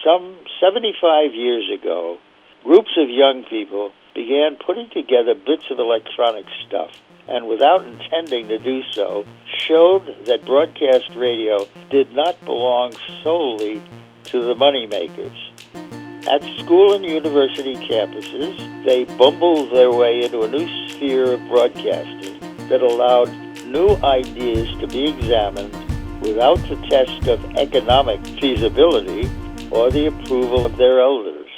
Some 75 years ago, groups of young people began putting together bits of electronic stuff, and without intending to do so, showed that broadcast radio did not belong solely to the moneymakers. At school and university campuses, they bumbled their way into a new sphere of broadcasting that allowed new ideas to be examined without the test of economic feasibility or the approval of their elders.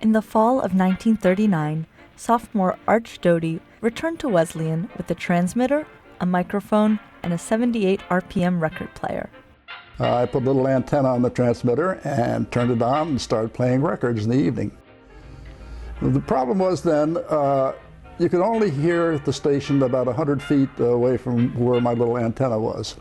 In the fall of 1939, sophomore Arch Doty returned to Wesleyan with a transmitter, a microphone, and a 78 RPM record player. I put a little antenna on the transmitter and turned it on and started playing records in the evening. The problem was then, you could only hear the station about 100 feet away from where my little antenna was.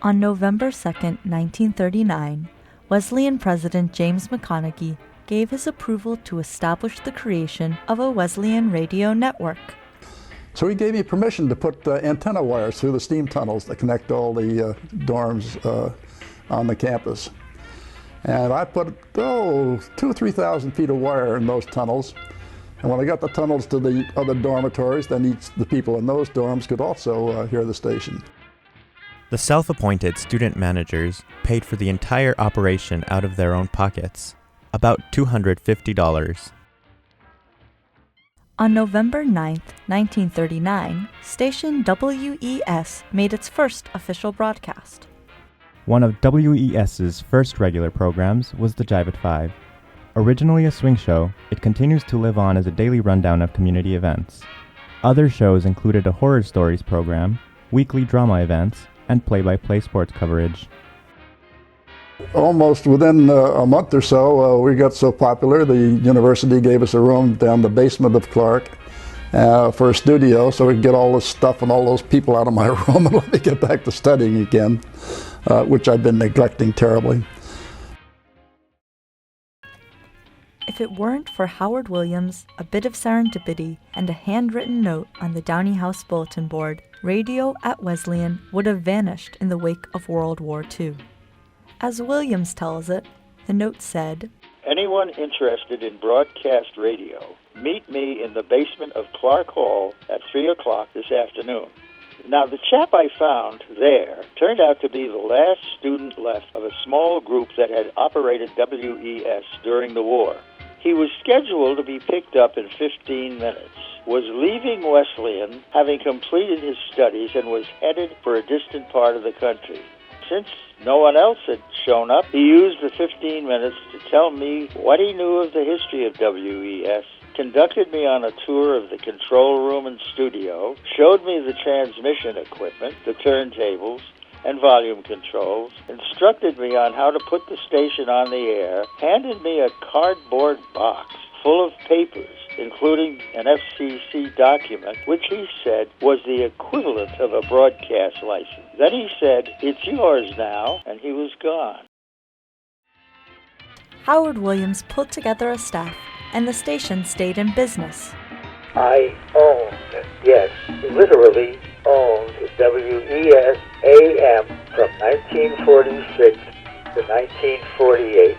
On November 2nd, 1939, Wesleyan President James McConaughey gave his approval to establish the creation of a Wesleyan radio network. So he gave me permission to put antenna wires through the steam tunnels that connect all the dorms on the campus. And I put, 2,000 or 3,000 feet of wire in those tunnels. And when I got the tunnels to the other dormitories, then the people in those dorms could also hear the station. The self-appointed student managers paid for the entire operation out of their own pockets, about $250. On November 9th, 1939, station WES made its first official broadcast. One of WES's first regular programs was the Jive at 5. Originally a swing show, it continues to live on as a daily rundown of community events. Other shows included a horror stories program, weekly drama events, and play-by-play sports coverage. Almost within a month or so, we got so popular, the university gave us a room down the basement of Clark for a studio, so we could get all this stuff and all those people out of my room and let me get back to studying again, which I'd been neglecting terribly. If it weren't for Howard Williams, a bit of serendipity, and a handwritten note on the Downey House bulletin board, radio at Wesleyan would have vanished in the wake of World War II. As Williams tells it, the note said, "Anyone interested in broadcast radio, meet me in the basement of Clark Hall at 3 o'clock this afternoon." Now, the chap I found there turned out to be the last student left of a small group that had operated WES during the war. He was scheduled to be picked up in 15 minutes, was leaving Wesleyan, having completed his studies, and was headed for a distant part of the country. Since no one else had shown up, he used the 15 minutes to tell me what he knew of the history of WES, conducted me on a tour of the control room and studio, showed me the transmission equipment, the turntables, and volume controls, instructed me on how to put the station on the air, handed me a cardboard box full of papers, including an FCC document, which he said was the equivalent of a broadcast license. Then he said, "It's yours now," and he was gone. Howard Williams pulled together a staff, and the station stayed in business. I owned, yes, literally owned WES AM from 1946 to 1948.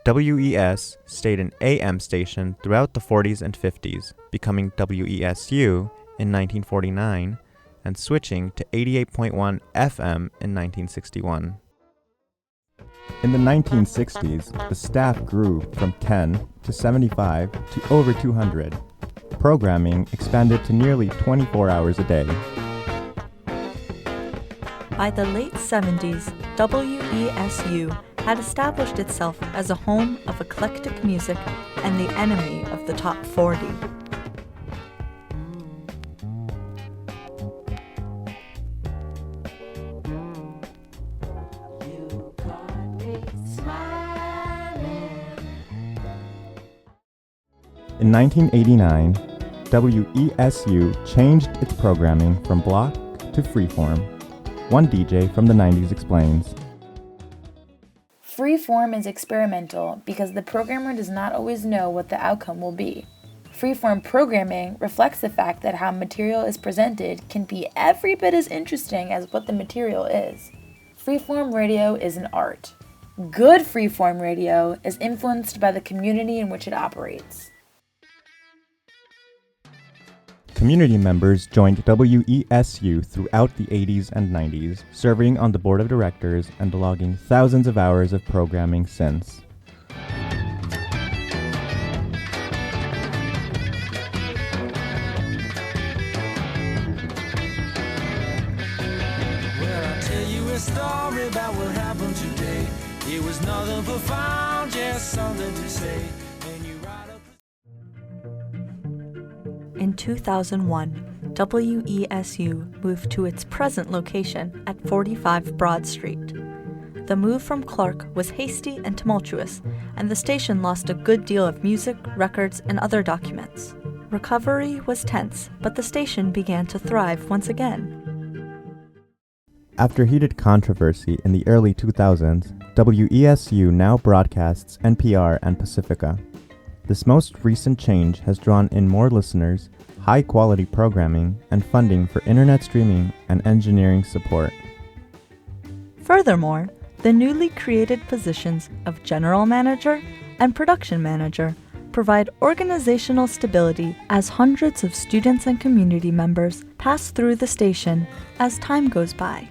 WES stayed an AM station throughout the 40s and 50s, becoming WESU in 1949 and switching to 88.1 FM in 1961. In the 1960s, the staff grew from 10 to 75 to over 200. Programming expanded to nearly 24 hours a day. By the late 70s, WESU had established itself as a home of eclectic music and the enemy of the top 40. In 1989, WESU changed its programming from block to freeform. One DJ from the 90s explains. Freeform is experimental because the programmer does not always know what the outcome will be. Freeform programming reflects the fact that how material is presented can be every bit as interesting as what the material is. Freeform radio is an art. Good freeform radio is influenced by the community in which it operates. Community members joined WESU throughout the 80s and 90s, serving on the board of directors and logging thousands of hours of programming since. Story about what happened today. It was nothing profound, just something to say. And you write up. In 2001, WESU moved to its present location at 45 Broad Street. The move from Clark was hasty and tumultuous, and the station lost a good deal of music, records, and other documents. Recovery was tense, but the station began to thrive once again. After heated controversy in the early 2000s, WESU now broadcasts NPR and Pacifica. This most recent change has drawn in more listeners, high-quality programming, and funding for internet streaming and engineering support. Furthermore, the newly created positions of General Manager and Production Manager provide organizational stability as hundreds of students and community members pass through the station as time goes by.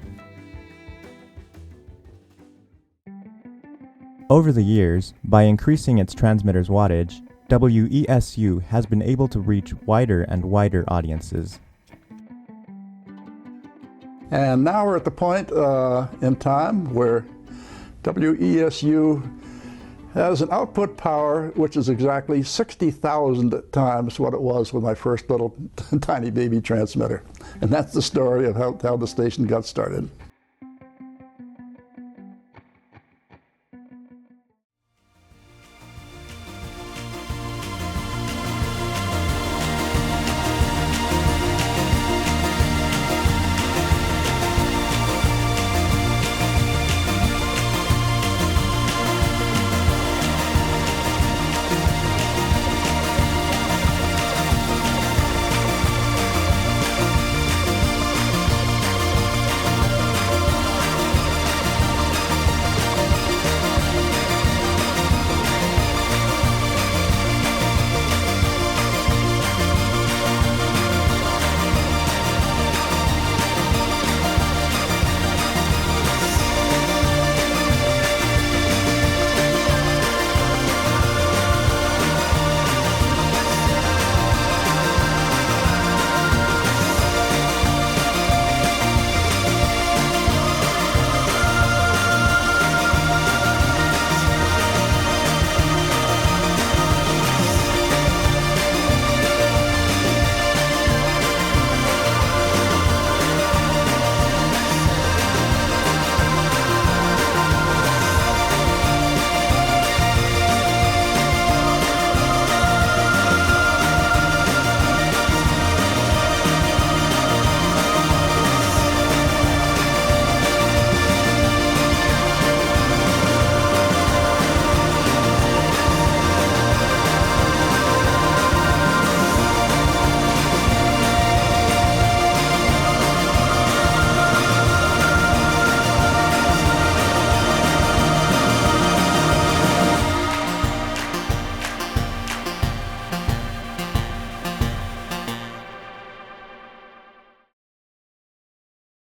Over the years, by increasing its transmitter's wattage, WESU has been able to reach wider and wider audiences. And now we're at the point in time where WESU has an output power which is exactly 60,000 times what it was with my first little tiny baby transmitter. And that's the story of how the station got started.